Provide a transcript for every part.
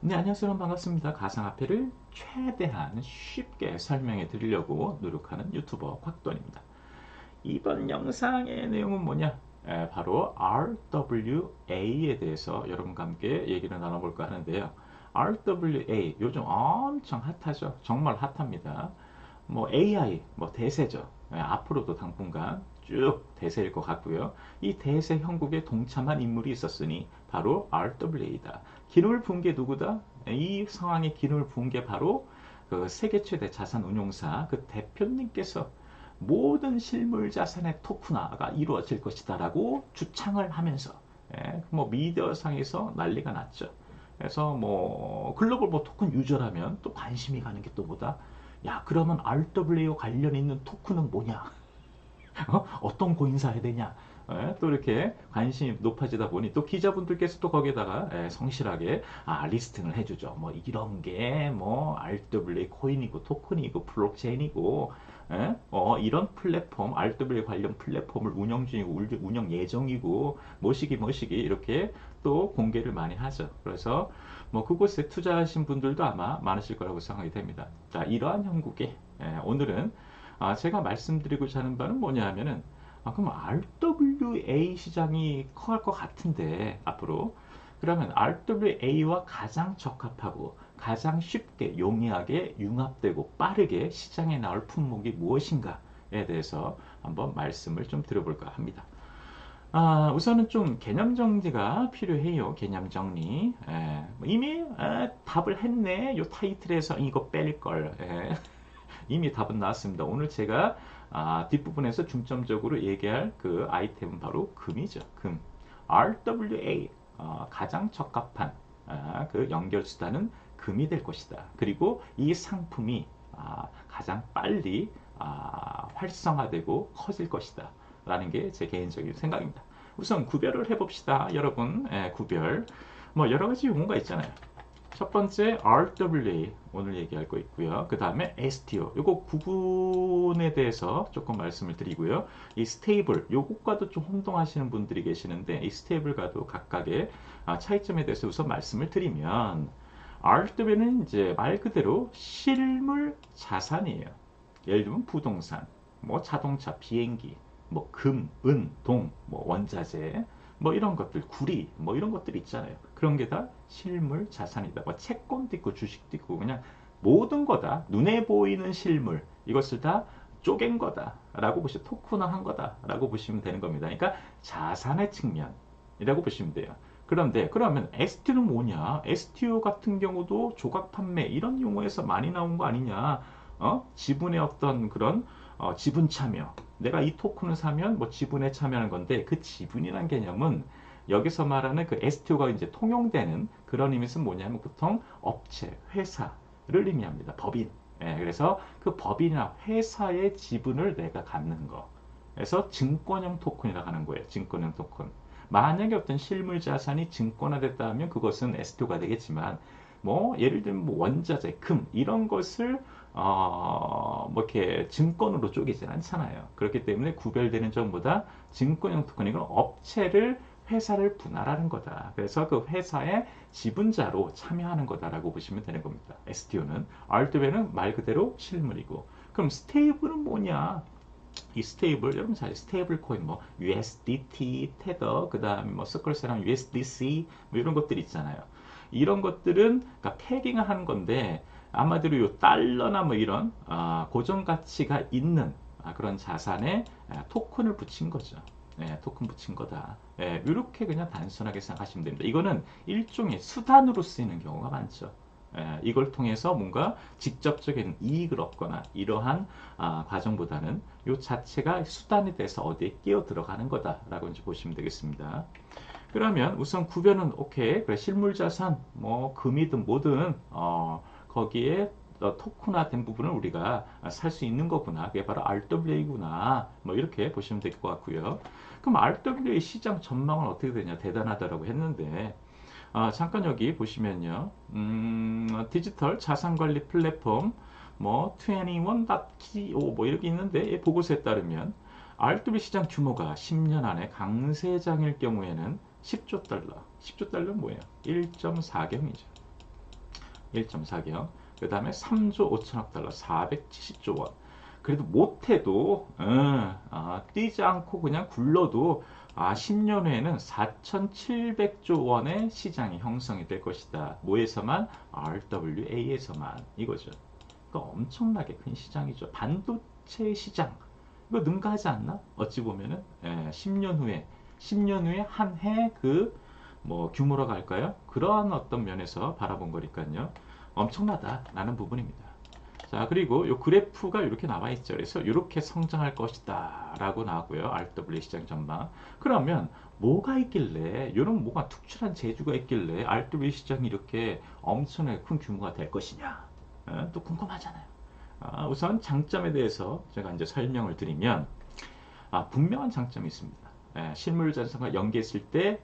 네, 안녕하세요. 반갑습니다. 가상화폐를 최대한 쉽게 설명해 드리려고 노력하는 유튜버 곽돈입니다. 이번 영상의 내용은 뭐냐? 바로 RWA에 대해서 여러분과 함께 얘기를 나눠볼까 하는데요. RWA 요즘 엄청 핫하죠. 정말 핫합니다. 뭐 AI 뭐 대세죠. 앞으로도 당분간 쭉 대세일 것 같고요. 이 대세 형국에 동참한 인물이 있었으니 바로 RWA다. 기름을 부은 게 누구다? 이 상황에 기름을 부은 게 바로 그 세계 최대 자산 운용사 그 대표님께서 모든 실물 자산의 토큰화가 이루어질 것이다라고 주창을 하면서 뭐 미디어상에서 난리가 났죠. 그래서 뭐 글로벌 뭐 토큰 유저라면 또 관심이 가는 게 또 뭐다? 야, 그러면 RWA 관련 있는 토큰은 뭐냐? 어떤 고인 사야 되냐? 또 이렇게 관심이 높아지다 보니 또 기자분들께서 또 거기에다가 성실하게 리스팅을 해주죠. 뭐 이런 게 뭐 RWA 코인이고 토큰이고 블록체인이고 이런 플랫폼 RWA 관련 플랫폼을 운영 중이고 운영 예정이고 뭐시기 이렇게 또 공개를 많이 하죠. 그래서 뭐 그곳에 투자하신 분들도 아마 많으실 거라고 생각이 됩니다. 자, 이러한 형국에 오늘은 제가 말씀드리고자 하는 바는 뭐냐 하면은 그럼 RWA 시장이 커갈 것 같은데 앞으로 그러면 RWA와 가장 적합하고 가장 쉽게 용이하게 융합되고 빠르게 시장에 나올 품목이 무엇인가에 대해서 한번 말씀을 좀 드려볼까 합니다. 우선은 좀 개념 정리가 필요해요. 개념 정리. 뭐 이미 답을 했네. 요 타이틀에서 이거 뺄 걸. 이미 답은 나왔습니다. 오늘 제가 뒷부분에서 중점적으로 얘기할 그 아이템은 바로 금이죠. 금. RWA 가장 적합한 그 연결 수단은 금이 될 것이다. 그리고 이 상품이 가장 빨리 활성화되고 커질 것이다. 라는 게 제 개인적인 생각입니다. 우선 구별을 해봅시다. 여러분, 구별. 뭐 여러 가지 용어가 있잖아요. 첫 번째 RWA 오늘 얘기할 거 있고요. 그 다음에 STO 요거 구분에 대해서 조금 말씀을 드리고요. 이 스테이블 요것과도 좀 혼동하시는 분들이 계시는데 이 스테이블과도 각각의 차이점에 대해서 우선 말씀을 드리면 RWA는 이제 말 그대로 실물 자산이에요. 예를 들면 부동산, 뭐 자동차, 비행기, 뭐 금, 은, 동, 뭐 원자재, 뭐 이런 것들, 구리, 뭐 이런 것들 있잖아요. 그런 게 다 실물 자산이다. 뭐 채권도 있고 주식도 있고 그냥 모든 거다. 눈에 보이는 실물 이것을 다 쪼갠 거다라고 보시면 토큰화한 거다라고 보시면 되는 겁니다. 그러니까 자산의 측면이라고 보시면 돼요. 그런데 그러면 ST는 뭐냐? STO 같은 경우도 조각 판매 이런 용어에서 많이 나온 거 아니냐? 지분의 어떤 그런 지분 참여. 내가 이 토큰을 사면 뭐 지분에 참여하는 건데 그 지분이란 개념은 여기서 말하는 그 STO가 이제 통용되는 그런 의미는 뭐냐면 보통 업체, 회사를 의미합니다. 법인. 그래서 그 법인이나 회사의 지분을 내가 갖는 거. 그래서 증권형 토큰이라고 하는 거예요. 증권형 토큰. 만약에 어떤 실물 자산이 증권화됐다 하면 그것은 STO가 되겠지만 뭐 예를 들면 뭐 원자재, 금 이런 것을 뭐 이렇게 증권으로 쪼개진 않잖아요. 그렇기 때문에 구별되는 점보다 증권형 토큰 이건 업체를 회사를 분할하는 거다. 그래서 그 회사의 지분자로 참여하는 거다라고 보시면 되는 겁니다. STO는 RWA는 말 그대로 실물이고 그럼 스테이블은 뭐냐? 이 스테이블 여러분 잘 스테이블 코인 뭐 USDT, 테더 그다음에 뭐 서클스랑 USDC 뭐 이런 것들 있잖아요. 이런 것들은 그러니까 패깅을 하는 건데 아마도 요 달러나 뭐 이런 고정 가치가 있는 그런 자산에 토큰을 붙인 거죠. 토큰 붙인 거다. 이렇게 그냥 단순하게 생각하시면 됩니다. 이거는 일종의 수단으로 쓰이는 경우가 많죠. 이걸 통해서 뭔가 직접적인 이익을 얻거나 이러한 과정보다는 이 자체가 수단에 대해서 어디에 끼어 들어가는 거다라고 이제 보시면 되겠습니다. 그러면 우선 구별은 오케이. 그래, 실물자산, 뭐 금이든 뭐든 거기에 토큰화된 부분을 우리가 살 수 있는 거구나. 그게 바로 RWA구나. 뭐 이렇게 보시면 될 것 같고요. 그럼 RWA 시장 전망은 어떻게 되냐? 대단하다라고 했는데 잠깐 여기 보시면요. 디지털 자산관리 플랫폼 뭐 21.co 뭐 이렇게 있는데 이 보고서에 따르면 RW 시장 규모가 10년 안에 강세장일 경우에는 10조 달러. 10조 달러는 뭐예요? 1.4경이죠. 1.4경. 그 다음에 3조 5천억 달러, 470조 원. 그래도 못해도 뛰지 않고 그냥 굴러도 10년 후에는 4,700조 원의 시장이 형성이 될 것이다. 뭐에서만? RWA에서만 이거죠. 그러니까 엄청나게 큰 시장이죠. 반도체 시장 이거 능가하지 않나? 어찌 보면은 10년 후에 한 해 그 뭐 규모라고 할까요? 그러한 어떤 면에서 바라본 거니까요. 엄청나다라는 부분입니다. 자, 그리고 이 그래프가 이렇게 나와 있죠. 그래서 이렇게 성장할 것이다 라고 나오고요. RWA 시장 전망. 그러면 뭐가 있길래, 이런 뭐가 특출한 재주가 있길래 RWA 시장이 이렇게 엄청나게 큰 규모가 될 것이냐? 또 궁금하잖아요. 우선 장점에 대해서 제가 이제 설명을 드리면, 분명한 장점이 있습니다. 실물 자산과 연계했을 때,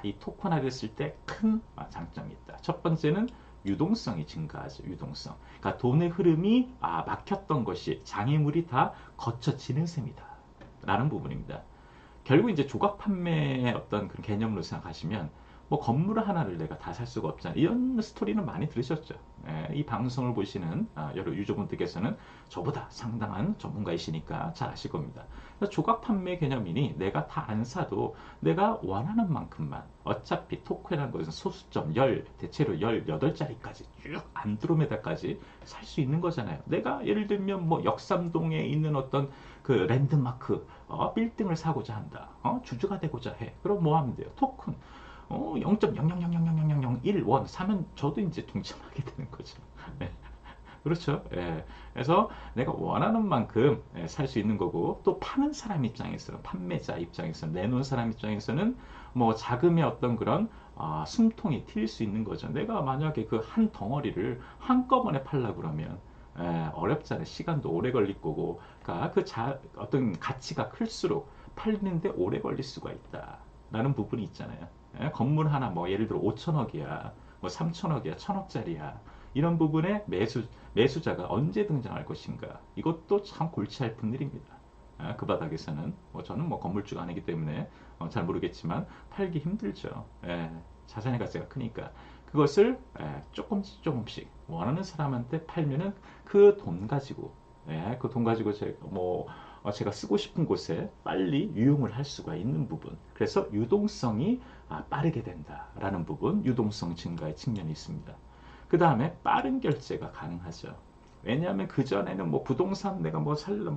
이 토큰화 됐을 때 큰 장점이 있다. 첫 번째는 유동성이 증가하죠. 유동성. 그러니까 돈의 흐름이 막혔던 것이 장애물이 다 거쳐지는 셈이다. 라는 부분입니다. 결국 이제 조각 판매의 어떤 그런 개념으로 생각하시면 뭐 건물 하나를 내가 다 살 수가 없잖아요. 이런 스토리는 많이 들으셨죠. 이 방송을 보시는 여러 유저분들께서는 저보다 상당한 전문가이시니까 잘 아실 겁니다. 조각 판매 개념이니 내가 다 안 사도 내가 원하는 만큼만, 어차피 토큰이라는 것은 소수점 대체로 18자리까지 쭉 안드로메다까지 살 수 있는 거잖아요. 내가 예를 들면 뭐 역삼동에 있는 어떤 그 랜드마크 빌딩을 사고자 한다. 주주가 되고자 해. 그럼 뭐 하면 돼요? 토큰 0.0000001원 사면 저도 이제 동참하게 되는 거죠. 네. 그렇죠. 예. 그래서 내가 원하는 만큼 살 수 있는 거고, 또 파는 사람 입장에서는, 판매자 입장에서는, 내놓은 사람 입장에서는 뭐 자금의 어떤 그런 숨통이 트일 수 있는 거죠. 내가 만약에 그 한 덩어리를 한꺼번에 팔라 그러면 어렵잖아요. 시간도 오래 걸릴 거고, 그러니까 어떤 가치가 클수록 팔리는데 오래 걸릴 수가 있다. 라는 부분이 있잖아요. 건물 하나 뭐 예를 들어 5천억이야, 뭐 3천억이야, 1천억짜리야. 이런 부분에 매수자가 언제 등장할 것인가. 이것도 참 골치 아픈 일입니다. 그 바닥에서는 뭐 저는 뭐 건물주가 아니기 때문에 잘 모르겠지만 팔기 힘들죠. 자산의 가치가 크니까 그것을 조금씩 원하는 사람한테 팔면은 그 돈 가지고 제가 쓰고 싶은 곳에 빨리 유용을 할 수가 있는 부분. 그래서 유동성이 빠르게 된다라는 부분, 유동성 증가의 측면이 있습니다. 그 다음에 빠른 결제가 가능하죠. 왜냐하면 그전에는 뭐 부동산 내가 뭐 살라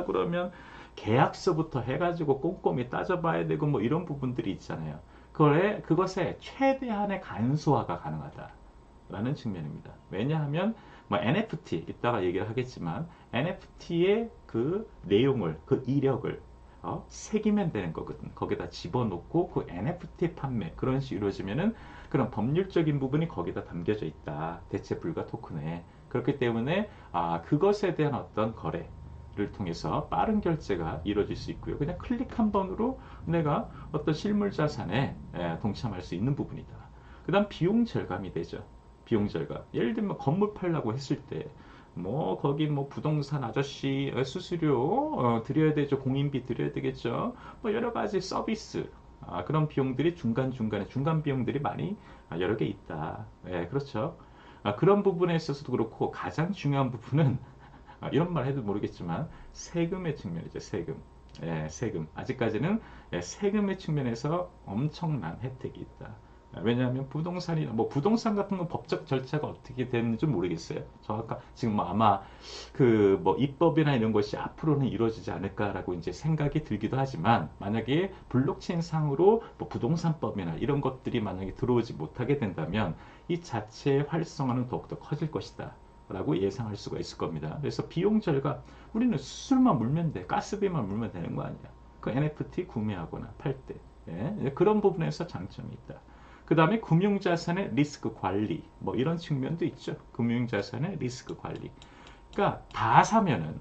그러면 계약서부터 해가지고 꼼꼼히 따져봐야 되고 뭐 이런 부분들이 있잖아요. 그것에 최대한의 간소화가 가능하다라는 측면입니다. 왜냐하면 뭐 NFT 이따가 얘기를 하겠지만 NFT의 그 내용을, 그 이력을 새기면 되는 거거든. 거기다 집어넣고 그 NFT 판매 그런 식으로 이루어지면은 그런 법률적인 부분이 거기다 담겨져 있다. 대체 불가 토큰에. 그렇기 때문에 그것에 대한 어떤 거래를 통해서 빠른 결제가 이루어질 수 있고요. 그냥 클릭 한 번으로 내가 어떤 실물 자산에 동참할 수 있는 부분이다. 그 다음 비용 절감이 되죠. 비용 절감. 예를 들면 건물 팔려고 했을 때 거기 부동산 아저씨 수수료 드려야 되죠. 공인비 드려야 되겠죠. 뭐 여러 가지 서비스 그런 비용들이 중간중간에 중간 비용들이 많이 여러 개 있다. 그렇죠. 그런 부분에 있어서도 그렇고 가장 중요한 부분은 이런 말 해도 모르겠지만 세금의 측면이죠. 세금. 세금. 아직까지는 세금의 측면에서 엄청난 혜택이 있다. 왜냐하면 부동산이나 부동산 같은 건 법적 절차가 어떻게 되는지 모르겠어요. 정확한 지금 아마 그 입법이나 이런 것이 앞으로는 이루어지지 않을까라고 이제 생각이 들기도 하지만 만약에 블록체인 상으로 부동산법이나 이런 것들이 만약에 들어오지 못하게 된다면 이 자체의 활성화는 더욱더 커질 것이다. 라고 예상할 수가 있을 겁니다. 그래서 비용 절감, 우리는 수술만 물면 돼. 가스비만 물면 되는 거 아니야. 그 NFT 구매하거나 팔 때. 그런 부분에서 장점이 있다. 그 다음에 금융자산의 리스크 관리 이런 측면도 있죠. 금융자산의 리스크 관리. 그러니까 다 사면은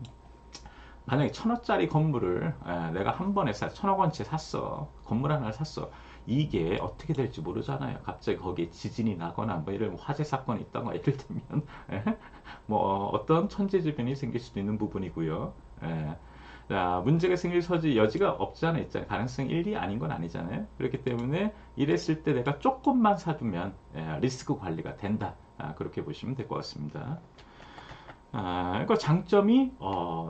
만약에 1,000억짜리 건물을 내가 한 번에 1,000억 원치 샀어. 건물 하나를 샀어. 이게 어떻게 될지 모르잖아요. 갑자기 거기에 지진이 나거나 이런 화재 사건이 있다거나 예를 들면 어떤 천재지변이 생길 수도 있는 부분이고요. 자, 문제가 생길 여지가 없잖아, 있잖아요. 가능성 1, 2 아닌 건 아니잖아요. 그렇기 때문에 이랬을 때 내가 조금만 사두면 리스크 관리가 된다. 그렇게 보시면 될 것 같습니다. 그러니까 장점이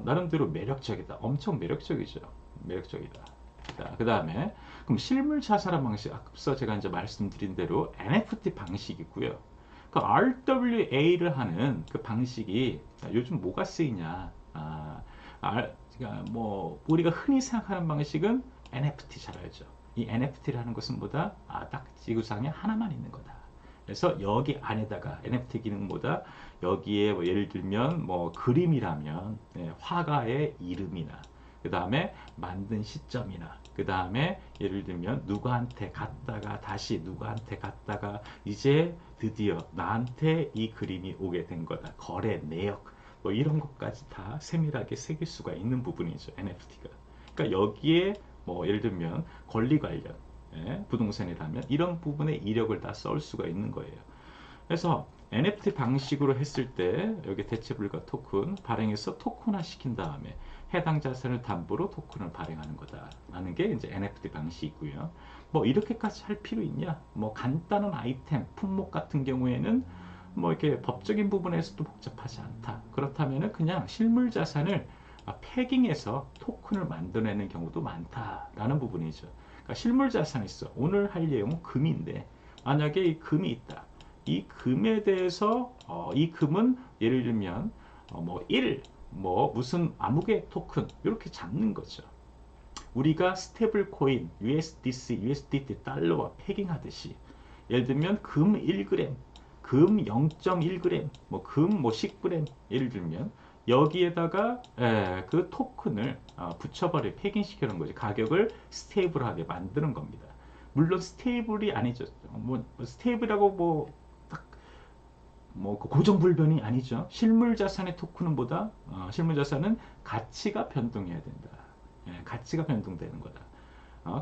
나름대로 매력적이다. 엄청 매력적이죠. 매력적이다. 자, 그 다음에 그럼 실물 자산화 방식, 앞서 제가 이제 말씀드린 대로 NFT 방식이고요. 그 RWA를 하는 그 방식이 요즘 뭐가 쓰이냐? 그러니까 뭐 우리가 흔히 생각하는 방식은 NFT 잘 알죠. 이 NFT를 하는 것은 뭐다? 딱 지구상에 하나만 있는 거다. 그래서 여기 안에다가 NFT 기능보다 여기에 뭐 예를 들면 뭐 그림이라면 화가의 이름이나 그 다음에 만든 시점이나 그 다음에 예를 들면 누구한테 갔다가 다시 누구한테 갔다가 이제 드디어 나한테 이 그림이 오게 된 거다. 거래 내역 뭐 이런 것까지 다 세밀하게 새길 수가 있는 부분이죠. NFT가. 그러니까 여기에 뭐 예를 들면 권리 관련 부동산이라면 이런 부분에 이력을 다 썰 수가 있는 거예요. 그래서 NFT 방식으로 했을 때 여기 대체불가 토큰 발행해서 토큰화 시킨 다음에 해당 자산을 담보로 토큰을 발행하는 거다라는 게 이제 NFT 방식이고요. 뭐 이렇게까지 할 필요 있냐? 뭐 간단한 아이템, 품목 같은 경우에는 뭐 이렇게 법적인 부분에서도 복잡하지 않다. 그렇다면은 그냥 실물 자산을 패깅해서 토큰을 만들어내는 경우도 많다라는 부분이죠. 그러니까 실물 자산이 있어. 오늘 할 내용은 금인데 만약에 이 금이 있다. 이 금에 대해서 이 금은 예를 들면 뭐 1, 뭐 무슨 암흑의 토큰 이렇게 잡는 거죠. 우리가 스테이블 코인 USDC, USDT 달러와 패깅하듯이 예를 들면 금 1g, 금 0.1g, 금 10g 예를 들면 여기에다가 그 토큰을 붙여버려 패깅시켜 놓은 거지. 가격을 스테이블하게 만드는 겁니다. 물론 스테이블이 아니죠. 스테이블이라고 그 고정불변이 아니죠. 실물 자산의 토큰은 보다 실물 자산은 가치가 변동해야 된다. 가치가 변동되는 거다.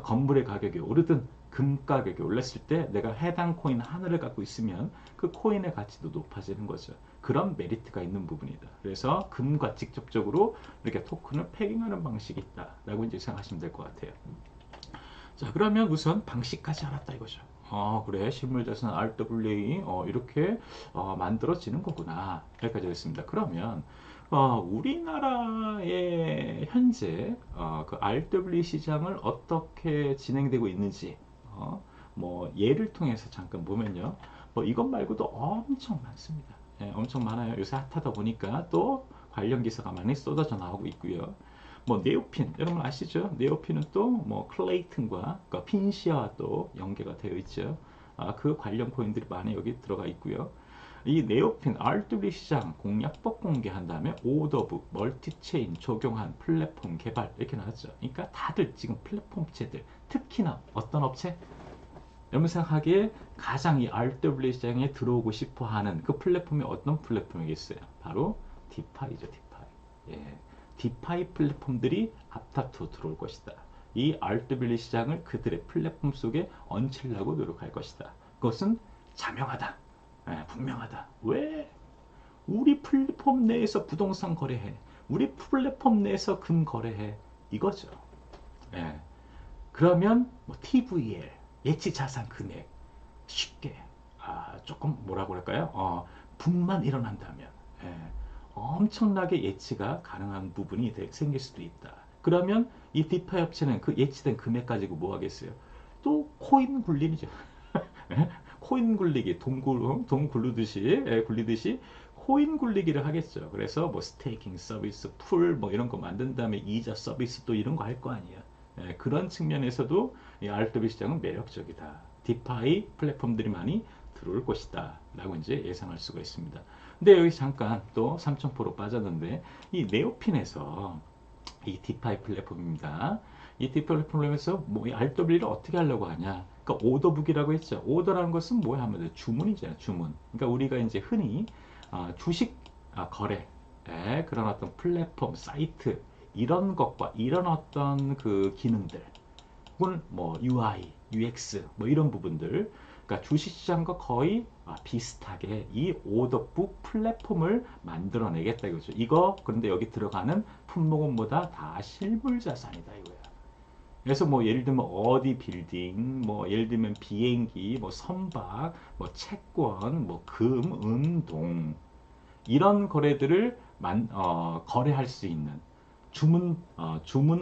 건물의 가격이 오르든 금 가격이 올랐을 때 내가 해당 코인 하나를 갖고 있으면 그 코인의 가치도 높아지는 거죠. 그런 메리트가 있는 부분이다. 그래서 금과 직접적으로 이렇게 토큰을 패깅하는 방식이 있다라고 이제 생각하시면 될 것 같아요. 자, 그러면 우선 방식까지 알았다 이거죠. 그래 실물자산 RWA 이렇게 만들어지는 거구나. 여기까지 됐습니다. 그러면 우리나라의 현재 그 RWA 시장을 어떻게 진행되고 있는지 뭐 예를 통해서 잠깐 보면요. 뭐 이것 말고도 엄청 많습니다. 엄청 많아요. 요새 핫하다 보니까 또 관련 기사가 많이 쏟아져 나오고 있고요. 뭐 네오핀 여러분 아시죠? 네오핀은 또 뭐 클레이튼과 그러니까 핀시아와 또 연계가 되어 있죠. 그 관련 코인들이 많이 여기 들어가 있고요. 이 네오핀 RW 시장 공략법 공개한 다음에 오더북 멀티체인 적용한 플랫폼 개발 이렇게 나왔죠. 그러니까 다들 지금 플랫폼 업체들 특히나 어떤 업체? 여러분 생각하기에 가장 이 RW 시장에 들어오고 싶어 하는 그 플랫폼이 어떤 플랫폼이겠어요? 바로 디파이죠, 디파이. 예. 디파이 플랫폼들이 앞다투어 들어올 것이다. 이 RW 시장을 그들의 플랫폼 속에 얹히려고 노력할 것이다. 그것은 자명하다. 분명하다. 왜? 우리 플랫폼 내에서 부동산 거래해. 우리 플랫폼 내에서 금 거래해. 이거죠. 예. 그러면 뭐 TVL, 예치 자산 금액 쉽게 조금 뭐라고 할까요? 붐만 일어난다면 엄청나게 예치가 가능한 부분이 생길 수도 있다. 그러면 이 디파이 업체는 그 예치된 금액 가지고 뭐 하겠어요? 또 코인 굴림이죠. 코인 굴리기, 돈 굴리듯이 코인 굴리기를 하겠죠. 그래서 뭐 스테이킹 서비스, 풀 뭐 이런 거 만든 다음에 이자 서비스 또 이런 거 할 거 아니에요. 그런 측면에서도 이 RW 시장은 매력적이다. 디파이 플랫폼들이 많이 들어올 것이다. 라고 이제 예상할 수가 있습니다. 근데 여기 잠깐 또 3,000% 빠졌는데 이 네오핀에서 이 디파이 플랫폼입니다. 이 디파이 플랫폼에서 뭐 이 RW를 어떻게 하려고 하냐? 그러니까 오더북이라고 했죠. 오더라는 것은 뭐야 하면 주문이잖아요. 주문. 그러니까 우리가 이제 흔히 주식 거래 그런 어떤 플랫폼 사이트 이런 것과 이런 어떤 그 기능들 혹은 뭐 UI, UX 뭐 이런 부분들 그러니까 그러니까 주식시장과 거의 비슷하게 이 오더북 플랫폼을 만들어내겠다 이거죠. 이거 그런데 여기 들어가는 품목은 뭐다? 다 실물 자산이다 이거야. 그래서 뭐 예를 들면 어디 빌딩, 뭐 예를 들면 비행기, 뭐 선박, 뭐 채권, 뭐 금, 은, 동 이런 거래들을 거래할 수 있는 주문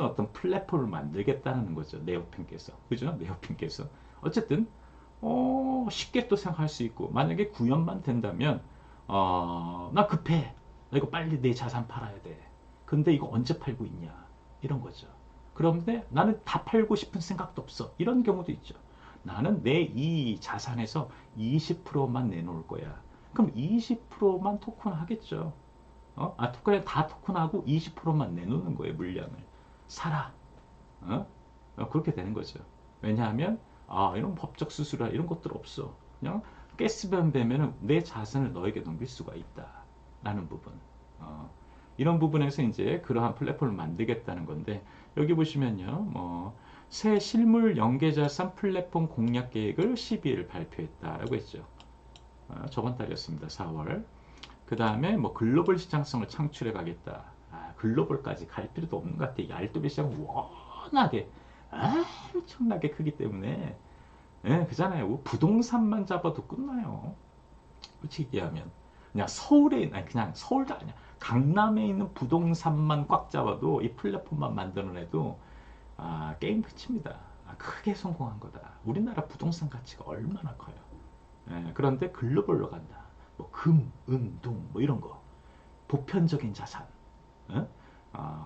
어떤 플랫폼을 만들겠다는 거죠. 네오핀께서. 그죠? 네오핀께서. 어쨌든, 쉽게 또 생각할 수 있고, 만약에 구현만 된다면, 나 급해. 나 이거 빨리 내 자산 팔아야 돼. 근데 이거 언제 팔고 있냐? 이런 거죠. 그런데 나는 다 팔고 싶은 생각도 없어. 이런 경우도 있죠. 나는 내 이 자산에서 20%만 내놓을 거야. 그럼 20%만 토큰 하겠죠. 토큰에 다 토큰하고 20%만 내놓는 거예요, 물량을. 사라. 어? 그렇게 되는 거죠. 왜냐하면, 이런 법적 수수료 이런 것들 없어. 그냥 가스변 되면은 내 자산을 너에게 넘길 수가 있다. 라는 부분. 이런 부분에서 이제 그러한 플랫폼을 만들겠다는 건데, 여기 보시면요, 새 실물 연계자산 플랫폼 공략 계획을 12일 발표했다라고 했죠. 저번 달이었습니다. 4월. 그 다음에 뭐 글로벌 시장성을 창출해 가겠다. 글로벌까지 갈 필요도 없는 것 같아. 이 R2B 시장은 워낙에 엄청나게 크기 때문에 그잖아요. 뭐 부동산만 잡아도 끝나요. 솔직히 얘기하면 그냥 아니 그냥 서울도 아니야. 강남에 있는 부동산만 꽉 잡아도 이 플랫폼만 만들어내도 게임 끝입니다. 크게 성공한 거다. 우리나라 부동산 가치가 얼마나 커요. 그런데 글로벌로 간다. 뭐 금, 은, 동, 뭐 이런 거. 보편적인 자산.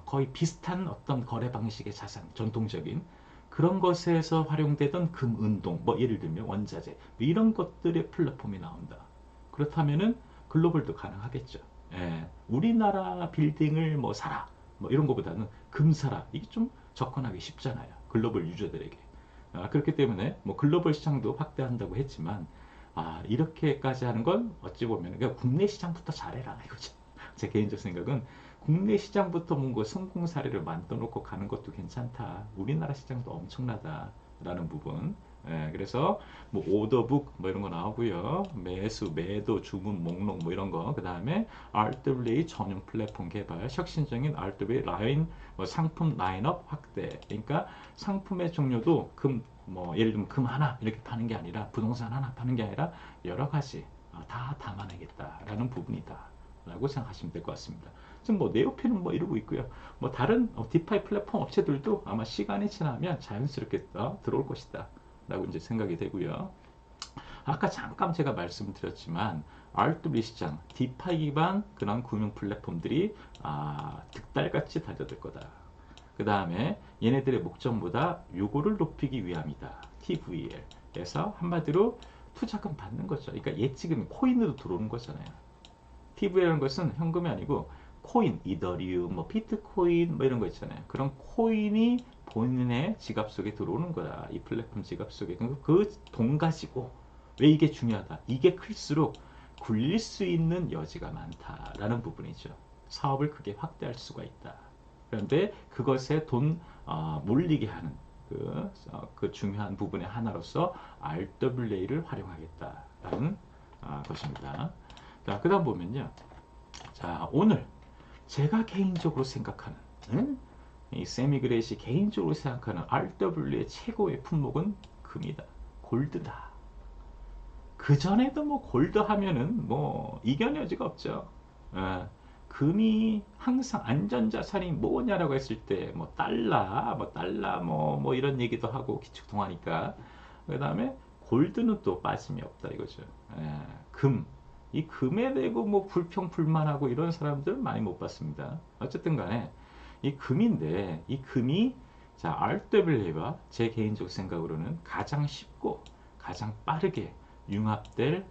거의 비슷한 어떤 거래 방식의 자산, 전통적인 그런 것에서 활용되던 금, 은, 동, 뭐 예를 들면 원자재, 뭐 이런 것들의 플랫폼이 나온다. 그렇다면은 글로벌도 가능하겠죠. 우리나라 빌딩을 뭐 사라, 뭐 이런 것보다는 금 사라. 이게 좀 접근하기 쉽잖아요. 글로벌 유저들에게. 그렇기 때문에 뭐 글로벌 시장도 확대한다고 했지만 이렇게까지 하는 건 어찌 보면 그러니까 국내 시장부터 잘해라 이거죠. 제 개인적 생각은 국내 시장부터 뭔가 성공 사례를 만들어 놓고 가는 것도 괜찮다. 우리나라 시장도 엄청나다라는 부분. 그래서 뭐 오더북 뭐 이런 거 나오고요. 매수, 매도, 주문 목록 뭐 이런 거. 그다음에 RWA 전용 플랫폼 개발, 혁신적인 RWA 라인 뭐 상품 라인업 확대. 그러니까 상품의 종류도 뭐 예를 들면 금 하나 이렇게 파는 게 아니라 부동산 하나 파는 게 아니라 여러 가지 다 담아내겠다라는 부분이다라고 생각하시면 될 것 같습니다. 지금 뭐 네오핀은 뭐 이러고 있고요. 뭐 다른 디파이 플랫폼 업체들도 아마 시간이 지나면 자연스럽게 들어올 것이다. 라고 이제 생각이 되고요. 아까 잠깐 제가 말씀드렸지만 R2B 시장, 디파이 기반 그런 금융 플랫폼들이 득달같이 달려들 거다. 그 다음에 얘네들의 목적보다 요거를 높이기 위함이다. TVL. 그래서 한마디로 투자금 받는 거죠. 그러니까 예치금이 코인으로 들어오는 거잖아요. TVL이라는 것은 현금이 아니고 코인, 이더리움, 뭐 비트코인 뭐 이런 거 있잖아요. 그런 코인이 본인의 지갑 속에 들어오는 거다. 이 플랫폼 지갑 속에. 그 돈 가지고 왜 이게 중요하다. 이게 클수록 굴릴 수 있는 여지가 많다라는 부분이죠. 사업을 크게 확대할 수가 있다. 그런데 그것에 돈 몰리게 하는 그 중요한 부분의 하나로서 RWA를 활용하겠다라는 것입니다. 자, 그 다음 보면요. 자, 오늘 제가 개인적으로 생각하는 이 세미그레이시 개인적으로 생각하는 RW의 최고의 품목은 금이다. 골드다. 그전에도 뭐 골드 하면은 뭐 이견 여지가 없죠. 금이 항상 안전자산이 뭐냐라고 했을 때 뭐 달러 뭐 이런 얘기도 하고 기축통화니까. 그 다음에 골드는 또 빠짐이 없다 이거죠. 이 금에 대고 뭐 불평불만하고 이런 사람들 많이 못 봤습니다. 어쨌든 간에 이 금인데 이 금이 자 RWA와 제 개인적 생각으로는 가장 쉽고 가장 빠르게 융합될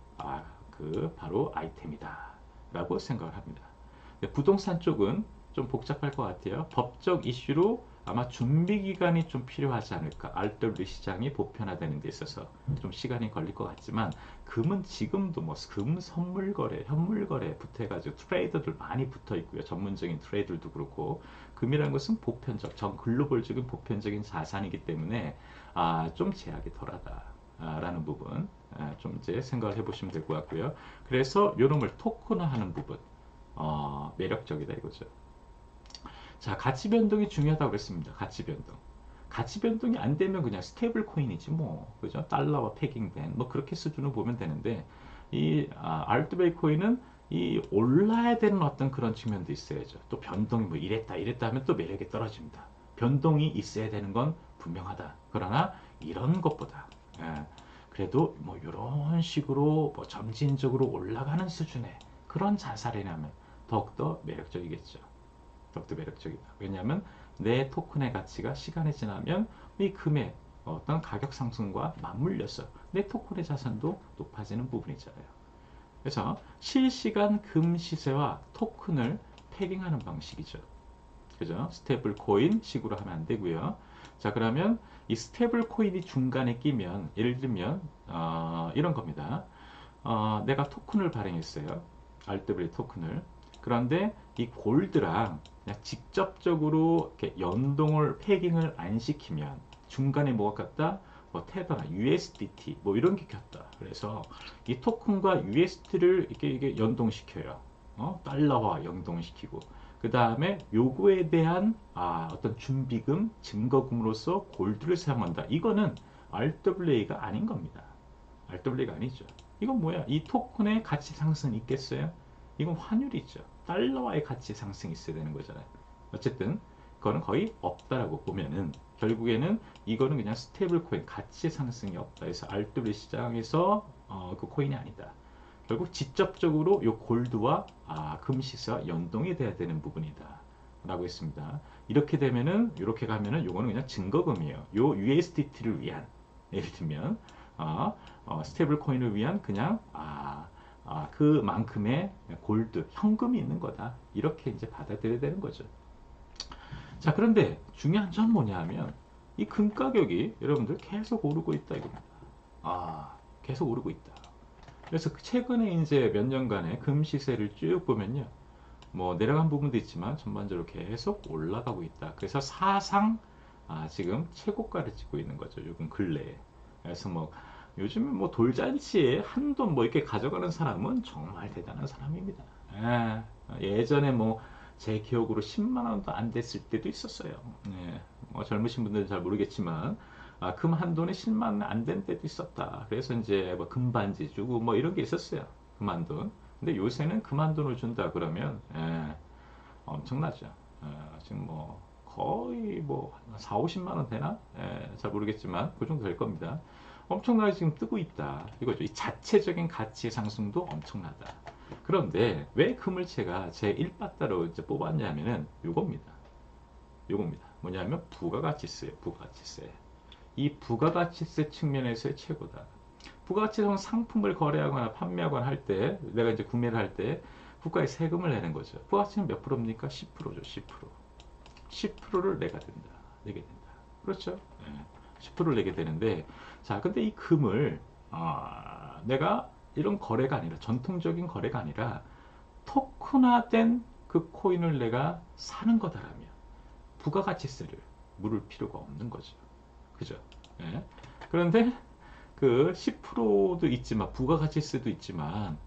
바로 아이템이다 라고 생각을 합니다. 부동산 쪽은 좀 복잡할 것 같아요. 법적 이슈로 아마 준비 기간이 좀 필요하지 않을까. RW 시장이 보편화되는 데 있어서 좀 시간이 걸릴 것 같지만 금은 지금도 뭐 금 선물 거래, 현물 거래 붙어 가지고 트레이더들 많이 붙어 있고요. 전문적인 트레이더들도 그렇고 금이라는 것은 보편적, 전 글로벌적인 보편적인 자산이기 때문에 좀 제약이 덜하다라는 부분. 좀 이제 생각을 해보시면 될 것 같고요. 그래서 요놈을 토큰화하는 부분 매력적이다 이거죠. 자, 가치 변동이 중요하다고 그랬습니다. 가치 변동. 가치 변동이 안 되면 그냥 스테이블 코인이지 뭐, 그죠? 달러와 패깅된 뭐 그렇게 수준을 보면 되는데 이 알트베이 코인은 이 올라야 되는 어떤 그런 측면도 있어야죠. 또 변동이 뭐 이랬다 이랬다 하면 또 매력이 떨어집니다. 변동이 있어야 되는 건 분명하다. 그러나 이런 것보다 그래도 뭐 이런 식으로 뭐 점진적으로 올라가는 수준의 그런 자산이라면 더욱더 매력적이겠죠. 더욱더 매력적이다. 왜냐하면 내 토큰의 가치가 시간이 지나면 이 금의 어떤 가격 상승과 맞물려서 내 토큰의 자산도 높아지는 부분이잖아요. 그래서 실시간 금 시세와 토큰을 패깅하는 방식이죠. 그죠? 스테이블 코인 식으로 하면 안 되고요. 자, 그러면 이 스테이블 코인이 중간에 끼면 예를 들면 이런 겁니다. 내가 토큰을 발행했어요. RWA 토큰을. 그런데 이 골드랑 그냥 직접적으로 이렇게 연동을 패깅을 안 시키면 중간에 뭐가 같다? 뭐 테더나 USDT 뭐 이런 게 꼈다. 그래서 이 토큰과 USDT를 이게 연동시켜요. 달러화 연동시키고 그 다음에 요거에 대한 어떤 준비금, 증거금으로서 골드를 사용한다. 이거는 RWA가 아닌 겁니다. RWA가 아니죠. 이건 뭐야? 이 토큰의 가치 상승이 있겠어요? 이건 환율이죠. 달러와의 가치 상승이 있어야 되는 거잖아요. 어쨌든 그거는 거의 없다라고 보면은 결국에는 이거는 그냥 스테이블 코인 가치 상승이 없다. 그래서 RWA 시장에서 그 코인이 아니다. 결국 직접적으로 이 골드와 금 시세와 연동이 돼야 되는 부분이다. 라고 했습니다. 이렇게 되면은 이렇게 가면은 요거는 그냥 증거금이에요. 요 USDT를 위한 예를 들면 스테이블 코인을 위한 그냥 그만큼의 골드 현금이 있는 거다. 이렇게 이제 받아들여야 되는 거죠. 자, 그런데 중요한 점 뭐냐면 이 금 가격이 여러분들 계속 오르고 있다 이겁니다. 계속 오르고 있다. 그래서 최근에 이제 몇 년간의 금 시세를 쭉 보면요. 뭐 내려간 부분도 있지만 전반적으로 계속 올라가고 있다. 그래서 사상 지금 최고가를 찍고 있는 거죠. 요즘 근래에. 그래서 뭐 요즘에 뭐 돌잔치에 한돈 뭐 이렇게 가져가는 사람은 정말 대단한 사람입니다. 예전에 뭐 제 기억으로 10만 원도 안 됐을 때도 있었어요. 뭐 젊으신 분들은 잘 모르겠지만 금 한 돈에 10만 원 안 된 때도 있었다. 그래서 이제 뭐 금반지 주고 뭐 이런 게 있었어요. 금 한 돈. 근데 요새는 금 한 돈을 준다 그러면 엄청나죠. 지금 뭐 거의 뭐 4, 50만 원 되나? 잘 모르겠지만 그 정도 될 겁니다. 엄청나게 지금 뜨고 있다. 이거죠. 이 자체적인 가치의 상승도 엄청나다. 그런데 왜 금을제가 제 1바다로 이제 뽑았냐면은 요겁니다. 요겁니다. 뭐냐면 부가가치세예요. 부가가치세. 이 부가가치세 측면에서의 최고다. 부가가치세는 상품을 거래하거나 판매하거나 할 때, 내가 이제 구매를 할 때 국가에 세금을 내는 거죠. 부가가치는 몇 프로입니까? 10%죠. 10%. 10%를 내게 된다. 그렇죠? 10%를 내게 되는데, 자, 근데 이 금을 내가 이런 거래가 아니라 전통적인 거래가 아니라 토큰화된 그 코인을 내가 사는 거다라면 부가가치세를 물을 필요가 없는 거죠. 그죠? 그런데 그 10%도 있지만 부가가치세도 있지만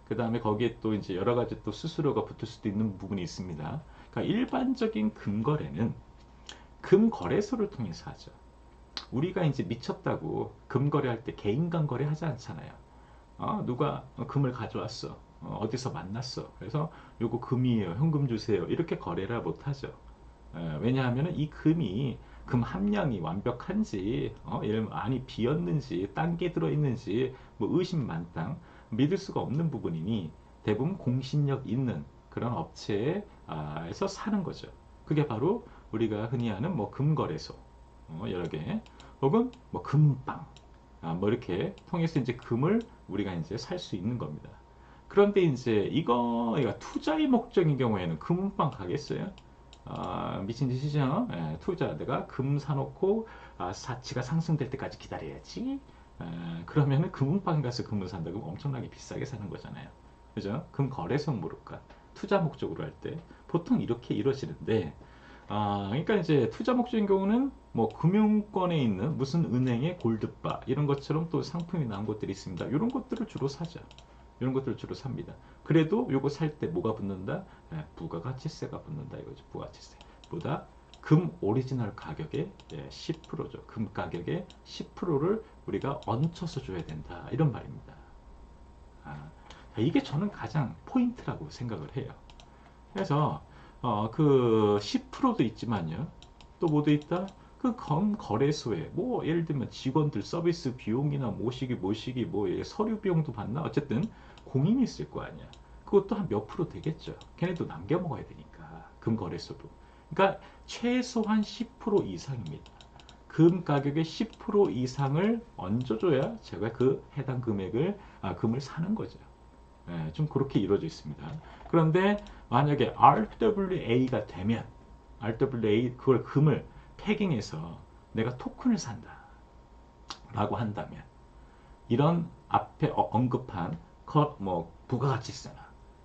그 다음에 거기에 또 이제 여러 가지 또 수수료가 붙을 수도 있는 부분이 있습니다. 그러니까 일반적인 금거래는 금거래소를 통해서 하죠. 우리가 이제 미쳤다고 금거래할 때 개인 간 거래 하지 않잖아요. 누가 금을 가져왔어. 어디서 만났어. 그래서 요거 금이에요. 현금 주세요. 이렇게 거래를 못 하죠. 왜냐하면 이 금이 금 함량이 완벽한지 예를 들면 안이 비었는지 딴 게 들어있는지 뭐 의심만땅 믿을 수가 없는 부분이니 대부분 공신력 있는 그런 업체에서 사는 거죠. 그게 바로 우리가 흔히 하는 뭐 금거래소 여러 개 혹은 뭐 금방 뭐 이렇게 통해서 이제 금을 우리가 이제 살 수 있는 겁니다. 그런데 이제 이거 투자의 목적인 경우에는 금은방 가겠어요? 미친 짓이죠. 투자 내가 금 사놓고 가치가 상승될 때까지 기다려야지. 그러면은 금은방 가서 금을 산다 그러면 엄청나게 비싸게 사는 거잖아요. 그죠? 금 거래소 모를까 투자 목적으로 할 때 보통 이렇게 이루어지는데 그러니까 이제 투자 목적인 경우는 뭐 금융권에 있는 무슨 은행의 골드바 이런 것처럼 또 상품이 나온 것들이 있습니다. 이런 것들을 주로 사죠. 이런 것들을 주로 삽니다. 그래도 요거 살 때 뭐가 붙는다? 부가가치세가 붙는다 이거죠. 부가가치세. 보다 금 오리지널 가격의 10%죠. 금 가격의 10%를 우리가 얹혀서 줘야 된다. 이런 말입니다. 이게 저는 가장 포인트라고 생각을 해요. 그래서 그 10%도 있지만요. 또 뭐도 있다? 그 거래소에 뭐 예를 들면 직원들 서비스 비용이나 모시기 뭐 서류 비용도 받나 어쨌든 공임이 있을 거 아니야. 그것도 한 몇 프로 되겠죠. 걔네도 남겨 먹어야 되니까 금거래소도. 그러니까 최소한 10% 이상입니다. 금 가격의 10% 이상을 얹어줘야 제가 그 해당 금을 사는 거죠. 좀 그렇게 이루어져 있습니다. 그런데 만약에 RWA가 되면 RWA 그걸 금을 패깅해서 내가 토큰을 산다 라고 한다면 이런 앞에 언급한 뭐 부가가치세나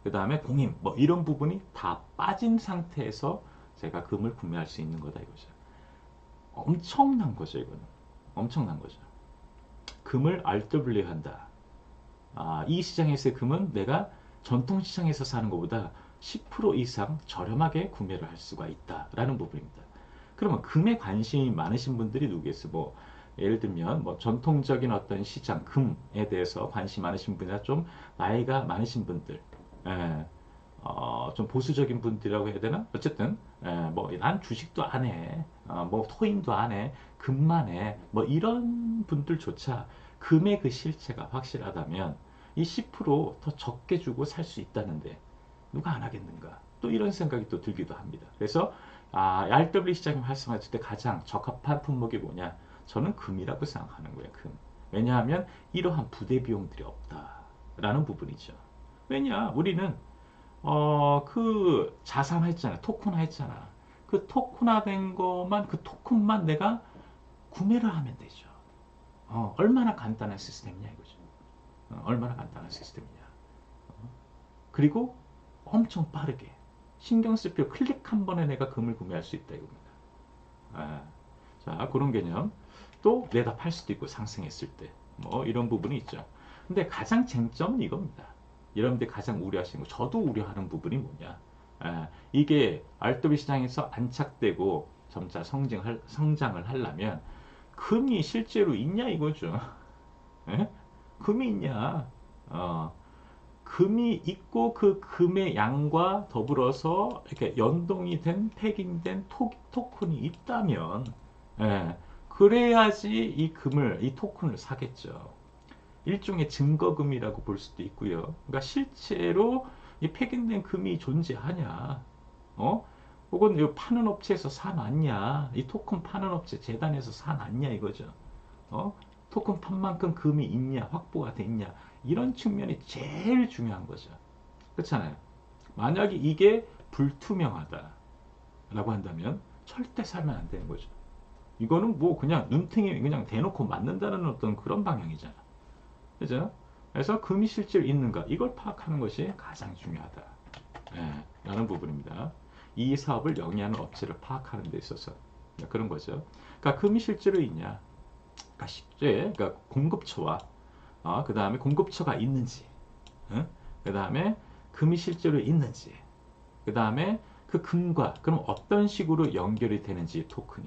그 다음에 공임 뭐 이런 부분이 다 빠진 상태에서 제가 금을 구매할 수 있는 거다 이거죠. 엄청난 거죠 이거는. 엄청난 거죠. 금을 RWA 한다. 이 시장에서의 금은 내가 전통시장에서 사는 것보다 10% 이상 저렴하게 구매를 할 수가 있다라는 부분입니다. 그러면 금에 관심이 많으신 분들이 누구겠어요? 뭐 예를 들면 뭐 전통적인 어떤 시장 금에 대해서 관심 많으신 분이나 좀 나이가 많으신 분들, 좀 보수적인 분들이라고 해야 되나? 어쨌든 뭐 난 주식도 안 해, 뭐 토임도 안 해, 금만 해, 뭐 이런 분들조차 금의 그 실체가 확실하다면 이 10%더 적게 주고 살 수 있다는데 누가 안 하겠는가? 또 이런 생각이 또 들기도 합니다. 그래서 RW 시장이 활성화될 때 가장 적합한 품목이 뭐냐? 저는 금이라고 생각하는 거예요. 금. 왜냐하면 이러한 부대 비용들이 없다라는 부분이죠. 왜냐? 우리는 그 자산화 했잖아. 토큰화 했잖아. 그 토큰화된 것만 그 토큰만 내가 구매를 하면 되죠. 얼마나 간단한 시스템이냐 이거죠. 얼마나 간단한 시스템이냐. 그리고 엄청 빠르게 신경 쓸 필요 클릭 한 번에 내가 금을 구매할 수 있다 이겁니다. 자 그런 개념. 또 내다 팔 수도 있고 상승했을 때 뭐 이런 부분이 있죠. 근데 가장 쟁점은 이겁니다. 여러분들 가장 우려하시는 거 저도 우려하는 부분이 뭐냐. 이게 RW 시장에서 안착되고 점차 성장을 하려면 금이 실제로 있냐 이거죠. 에? 금이 있냐. 금이 있고 그 금의 양과 더불어서 이렇게 연동이 된 패깅된 토큰이 있다면 그래야지 이 토큰을 사겠죠. 일종의 증거금이라고 볼 수도 있고요. 그러니까 실제로 이 패깅된 금이 존재하냐, 혹은 이 파는 업체에서 사놨냐, 이 토큰 파는 업체 재단에서 사놨냐 이거죠. 토큰 판 만큼 금이 있냐, 확보가 됐냐, 이런 측면이 제일 중요한 거죠. 그렇잖아요. 만약에 이게 불투명하다라고 한다면 절대 살면 안 되는 거죠. 이거는 뭐 그냥 눈탱이 그냥 대놓고 맞는다는 어떤 그런 방향이잖아. 그죠? 그래서 금이 실제로 있는가 이걸 파악하는 것이 가장 중요하다. 라는 부분입니다. 이 사업을 영위하는 업체를 파악하는 데 있어서 그런 거죠. 그러니까 금이 실제로 있냐? 그러니까 공급처와 그 다음에 공급처가 있는지, 그 다음에 금이 실제로 있는지, 그 다음에 그 금과 그럼 어떤 식으로 연결이 되는지 토큰이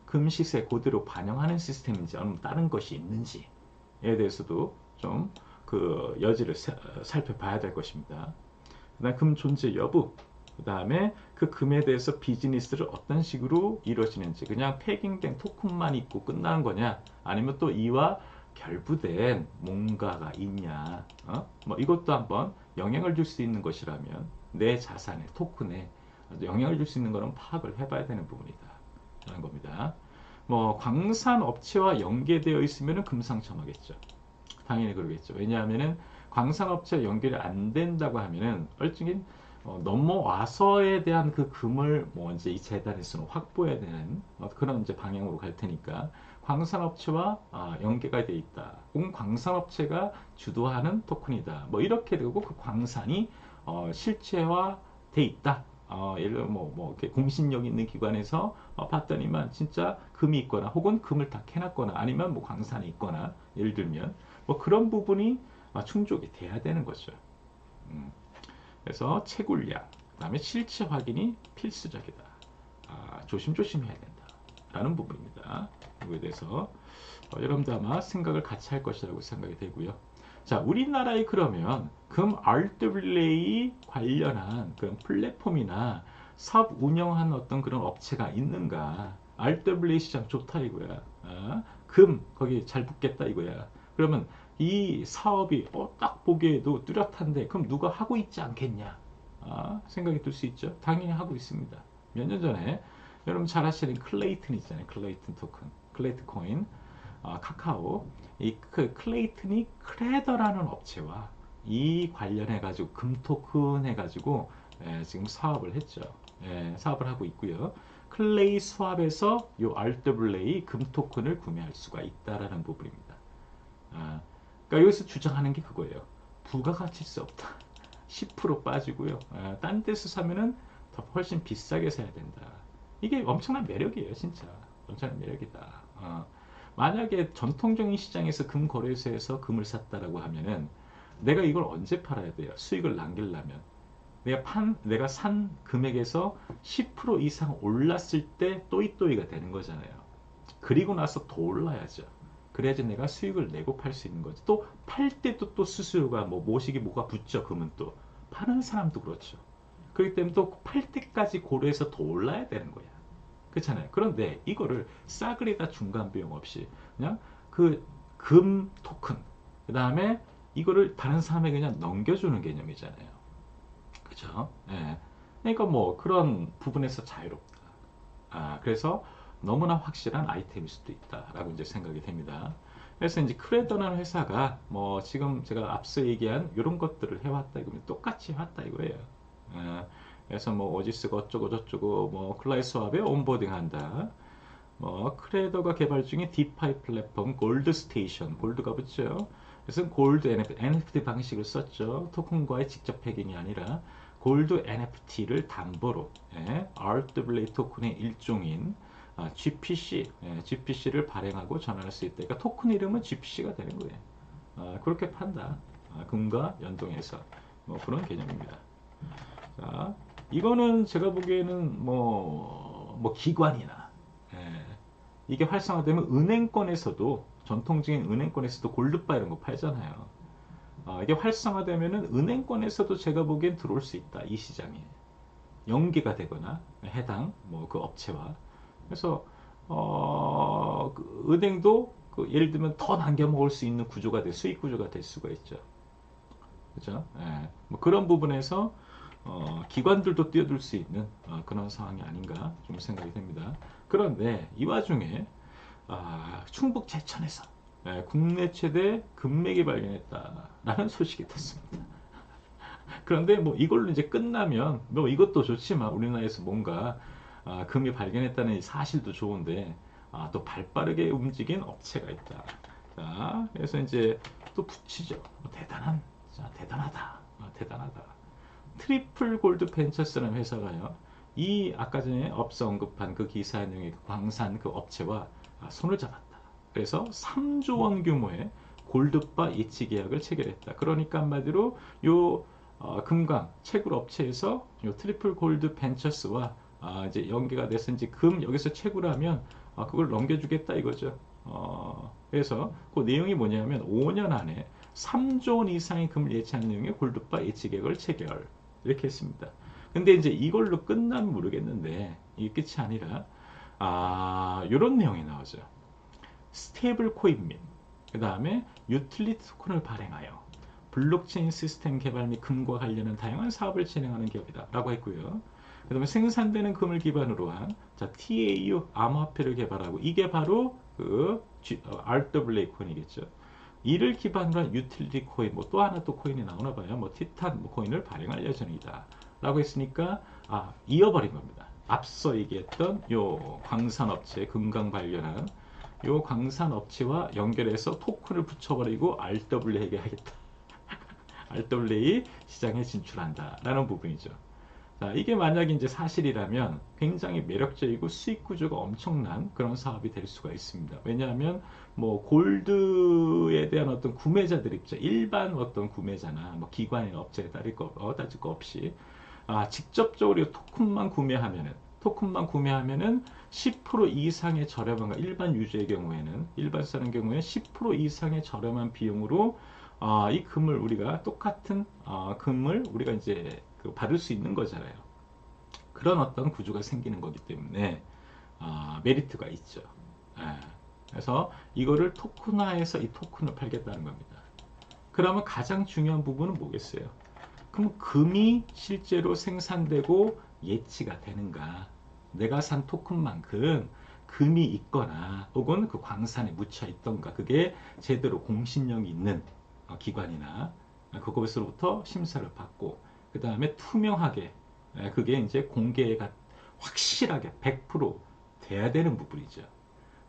금 시세 그대로 반영하는 시스템인지 아니면 다른 것이 있는지에 대해서도 좀 그 여지를 살펴봐야 될 것입니다. 그다음 금 존재 여부, 그 다음에 그 금에 대해서 비즈니스를 어떤 식으로 이루어지는지, 그냥 패깅된 토큰만 있고 끝나는 거냐, 아니면 또 이와 결부된 뭔가가 있냐, 뭐 이것도 한번 영향을 줄 수 있는 것이라면 내 자산에 토큰에 영향을 줄 수 있는 거는 파악을 해봐야 되는 부분이다 라는 겁니다. 뭐 광산 업체와 연계되어 있으면 금상첨화겠죠. 당연히 그러겠죠. 왜냐하면은 광산업체 연결이 안 된다고 하면은 얼증인 넘어와서에 대한 그 금을 뭐 이제 이 재단에서는 확보해야 되는 그런 이제 방향으로 갈 테니까 광산업체와 연계가 되어 있다. 혹은 광산업체가 주도하는 토큰이다. 뭐 이렇게 되고 그 광산이 실체화돼 있다. 예를 들어 이렇게 공신력 있는 기관에서 봤더니만 진짜 금이 있거나 혹은 금을 다 캐놨거나 아니면 뭐 광산이 있거나 예를 들면 뭐 그런 부분이 충족이 돼야 되는 거죠. 음, 그래서 채굴량, 그다음에 실체 확인이 필수적이다. 조심조심 해야 된다. 라는 부분입니다. 이거에 대해서 여러분도 아마 생각을 같이 할 것이라고 생각이 되고요. 자, 우리나라에 그러면 금 RWA 관련한 그런 플랫폼이나 사업 운영한 어떤 그런 업체가 있는가? RWA 시장 좋다 이거야. 금 거기 잘 붙겠다 이거야. 그러면 이 사업이 딱 보기에도 뚜렷한데 그럼 누가 하고 있지 않겠냐? 생각이 들 수 있죠. 당연히 하고 있습니다. 몇 년 전에 여러분 잘 아시는 클레이튼 있잖아요. 클레이튼 토큰, 클레이튼 코인, 카카오. 이 클레이튼이 크레더라는 업체와 이 관련해 가지고 금 토큰 해 가지고 지금 사업을 했죠. 사업을 하고 있고요. 클레이 수합에서 이 RWA 금 토큰을 구매할 수가 있다라는 부분입니다. 그러니까 여기서 주장하는 게 그거예요. 부가가치세 없다. 10% 빠지고요. 딴 데서 사면은 더 훨씬 비싸게 사야 된다. 이게 엄청난 매력이에요, 진짜. 엄청난 매력이다. 만약에 전통적인 시장에서 금 거래소에서 금을 샀다라고 하면은 내가 이걸 언제 팔아야 돼요? 수익을 남기려면. 내가 산 금액에서 10% 이상 올랐을 때 또이또이가 되는 거잖아요. 그리고 나서 더 올라야죠. 그래야지 내가 수익을 내고 팔 수 있는 거죠. 또 팔 때도 또 수수료가 뭐 모시기 뭐가 붙죠. 금은 또 파는 사람도 그렇죠. 그렇기 때문에 또 팔 때까지 고려해서 더 올라야 되는 거야. 그렇잖아요. 그런데 이거를 싸그리다 중간 비용 없이 그냥 그 금 토큰 그 다음에 이거를 다른 사람에게 그냥 넘겨주는 개념이잖아요. 그죠? 예. 그러니까 뭐 그런 부분에서 자유롭다. 그래서 너무나 확실한 아이템일 수도 있다라고 이제 생각이 됩니다. 그래서 이제 크레더라는 회사가 뭐 지금 제가 앞서 얘기한 이런 것들을 해왔다 이거면 똑같이 해왔다 이거예요. 그래서 뭐 오지스가 어쩌고 저쩌고 뭐 클라이 수합에 온보딩 한다. 뭐 크레더가 개발 중인 디파이 플랫폼 골드 스테이션, 골드가 붙죠. 그래서 골드 NFT 방식을 썼죠. 토큰과의 직접 패깅이 아니라 골드 NFT를 담보로 RWA 토큰의 일종인 GPC, GPC를 발행하고 전환할 수 있다. 그러니까 토큰 이름은 GPC가 되는 거예요. 그렇게 판다. 금과 연동해서 뭐 그런 개념입니다. 자, 이거는 제가 보기에는 뭐 기관이나 이게 활성화되면 은행권에서도 전통적인 은행권에서도 골드바 이런 거 팔잖아요. 이게 활성화되면은 은행권에서도 제가 보기엔 들어올 수 있다. 이 시장에 연계가 되거나 해당 뭐 그 업체와 그래서 그 은행도 예를 들면 더 남겨 먹을 수 있는 구조가 수익 구조가 될 수가 있죠. 그렇죠? 뭐 그런 부분에서 기관들도 뛰어들 수 있는 그런 상황이 아닌가 좀 생각이 됩니다. 그런데 이 와중에 충북 제천에서 국내 최대 금맥이 발견했다라는 소식이 떴습니다. 그런데 뭐 이걸로 이제 끝나면 뭐 이것도 좋지만 우리나라에서 뭔가 금이 발견했다는 사실도 좋은데 또 발빠르게 움직인 업체가 있다. 자, 그래서 이제 또 붙이죠. 대단하다. 대단하다. 트리플 골드 벤처스라는 회사가요. 이 아까 전에 앞서 언급한 그 기사의 내용의 광산 그 업체와 손을 잡았다. 그래서 3조 원 규모의 골드바 예치 계약을 체결했다. 그러니까 한마디로 요 금강 채굴 업체에서 요 트리플 골드 벤처스와 이제 연계가 돼서 이제 금 여기서 채굴하면 그걸 넘겨주겠다 이거죠. 그래서 그 내용이 뭐냐면 5년 안에 3조 원 이상의 금을 예치한 내용의 골드바 예치 계약을 체결 이렇게 했습니다. 근데 이제 이걸로 끝나면 모르겠는데 이게 끝이 아니라 이런 내용이 나오죠. 스테이블 코인 및 그 다음에 유틸리티 토큰을 발행하여 블록체인 시스템 개발 및 금과 관련한 다양한 사업을 진행하는 기업이다 라고 했고요. 그 다음에 생산되는 금을 기반으로 한 TAU 암호화폐를 개발하고 이게 바로 그 RWA 코인이겠죠. 이를 기반으로 한 유틸리티 코인, 뭐 또 하나 또 코인이 나오나 봐요. 뭐 티탄 코인을 발행할 예정이다 라고 했으니까 이어버린 겁니다. 앞서 얘기했던 요 광산업체 금강 발견한 요 광산업체와 연결해서 토큰을 붙여버리고 RWA에게 하겠다. RWA 시장에 진출한다 라는 부분이죠. 자, 이게 만약에 이제 사실이라면 굉장히 매력적이고 수익 구조가 엄청난 그런 사업이 될 수가 있습니다. 왜냐하면 뭐 골드에 대한 어떤 구매자들 입장, 일반 어떤 구매자나 뭐 기관이나 업체에 따질 거 없이 직접적으로 토큰만 구매하면은 10% 이상의 저렴한 일반 유저의 경우에는 일반 사는 경우에 10% 이상의 저렴한 비용으로 이 금을 우리가 똑같은 금을 우리가 이제 받을 수 있는 거잖아요. 그런 어떤 구조가 생기는 거기 때문에 메리트가 있죠. 예. 그래서 이거를 토큰화해서 이 토큰을 팔겠다는 겁니다. 그러면 가장 중요한 부분은 뭐겠어요? 그럼 금이 실제로 생산되고 예치가 되는가? 내가 산 토큰만큼 금이 있거나 혹은 그 광산에 묻혀 있던가 그게 제대로 공신력이 있는 기관이나 그것으로부터 심사를 받고 그 다음에 투명하게 그게 이제 공개가 확실하게 100% 돼야 되는 부분이죠.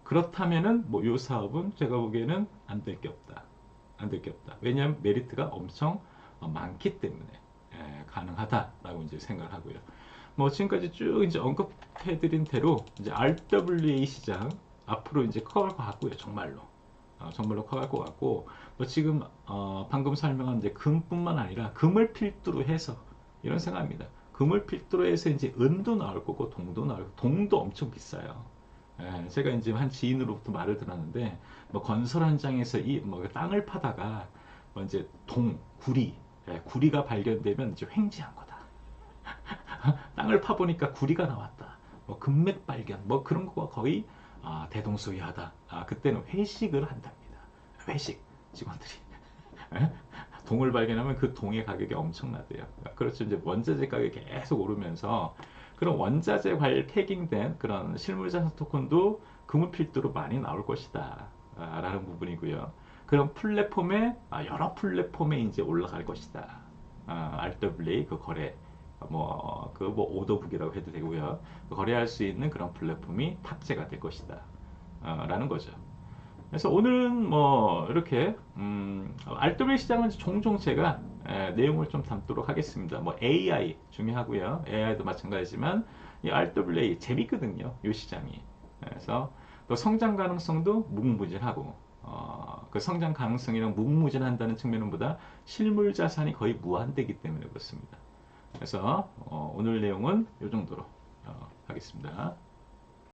그렇다면은 뭐 이 사업은 제가 보기에는 안 될 게 없다. 안 될 게 없다. 왜냐하면 메리트가 엄청 많기 때문에 가능하다라고 이제 생각을 하고요. 뭐 지금까지 쭉 이제 언급해드린 대로 이제 RWA 시장 앞으로 이제 커갈 것 같고요. 정말로. 정말로 커갈 것 같고 뭐 지금 방금 설명한 이제 금뿐만 아니라 금을 필두로 해서 이런 생각입니다. 금을 필두로 해서 이제 은도 나올 거고 동도 나올 거고 동도 엄청 비싸요. 제가 이제 한 지인으로부터 말을 들었는데 뭐 건설 현장에서 이 뭐 땅을 파다가 뭐 이제 구리 구리가 발견되면 이제 횡재한 거다. 땅을 파보니까 구리가 나왔다. 뭐 금맥 발견 뭐 그런 거가 거의 대동소이하다. 그때는 회식을 한답니다. 회식 직원들이 동을 발견하면 그 동의 가격이 엄청나대요. 그렇죠. 이제 원자재 가격이 계속 오르면서 그런 원자재 관 패깅된 그런 실물자산 토큰도 금을 필두로 많이 나올 것이다. 라는 부분이고요. 그런 플랫폼에 여러 플랫폼에 이제 올라갈 것이다. RWA 그 거래 뭐 오더북이라고 해도 되고요. 거래할 수 있는 그런 플랫폼이 탑재가 될 것이다. 라는 거죠. 그래서 오늘은 뭐 이렇게 RWA 시장은 종종 제가 내용을 좀 담도록 하겠습니다. 뭐 AI 중요하고요. AI도 마찬가지지만 이 RWA 재밌거든요. 이 시장이. 그래서 또 성장 가능성도 무궁무진하고 그 성장 가능성이랑 무궁무진한다는 측면보다 실물 자산이 거의 무한대기 때문에 그렇습니다. 그래서 오늘 내용은 이 정도로 하겠습니다.